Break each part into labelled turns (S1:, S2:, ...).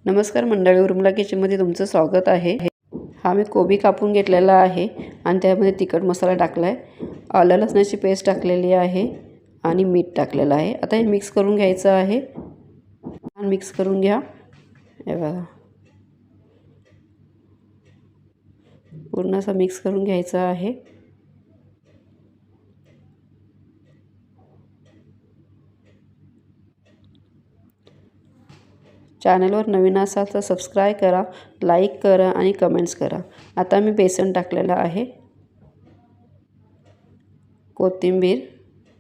S1: नमस्कार मंडळी, उर्मिला किचनमध्ये तुमचं स्वागत आहे। हा मी कोबी कापून घेतलेला आहे आणि त्यामध्ये तिखट मसाला टाकला आहे, आलं लसणाची पेस्ट टाकलेली आहे आणि मीठ टाकलेलं आहे। आता हे मिक्स करून घ्यायचं आहे। मिक्स करून घ्या। हे बघा, पूर्ण असं मिक्स करून घ्यायचं आहे। चॅनलवर नवीन असाल तर सबस्क्राइब करा, लाईक करा आणि कमेंट्स करा। आता मी बेसन टाकलेलं आहे, कोथिंबीर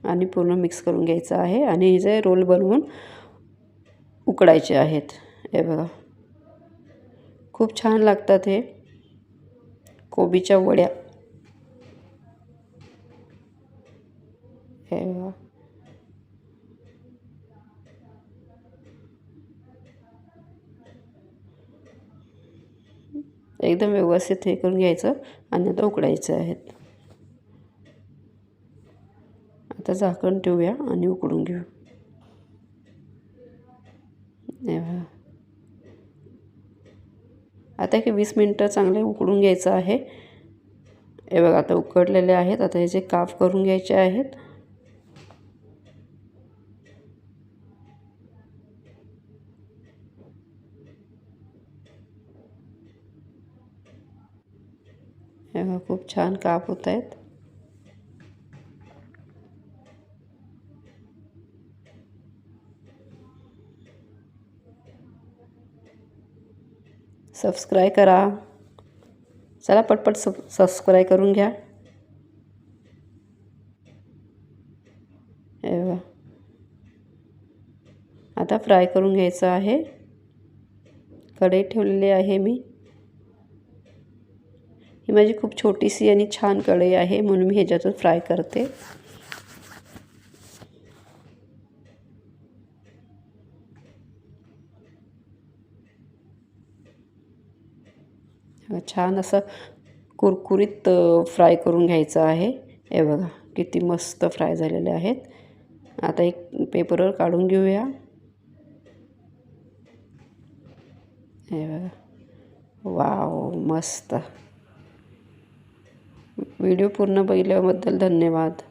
S1: आणि पूर्ण मिक्स करून घ्यायचं आहे आणि हे जे रोल बनवून उकडायचे आहेत। हे बघा, खूप छान लागतात हे कोबीच्या वड्या। हे बघा, एकदम व्यवस्थित हे करून घ्यायचं आणि आता उकडायचं आहेत। आता झाकण ठेवूया आणि उकडून घेऊ। हे बघा, आता 20 मिनिटं चांगले उकडून घ्यायचं आहे। हे बघा, आता उकडलेले आहेत। आता याचे काप करून घ्यायचे आहेत। हे बघा, खूप छान काप होत आहेत। सबस्क्राइब करा, चला पटपट सबस्क्राइब करून घ्या। हे बघा, आता फ्राय करून घ्यायचं आहे। कढई ठेवलेली आहे मी। ही माझी खूप छोटीशी आणि छान कढई आहे, म्हणून मी ह्याच्यातून फ्राय करते। छान असं कुरकुरीत फ्राय करून घ्यायचं आहे। हे बघा, किती मस्त फ्राय झालेले आहेत। आता एक पेपरवर काढून घेऊया। हे बघा, वाव, मस्त। व्हिडिओ पूर्ण बघितल्याबद्दल धन्यवाद।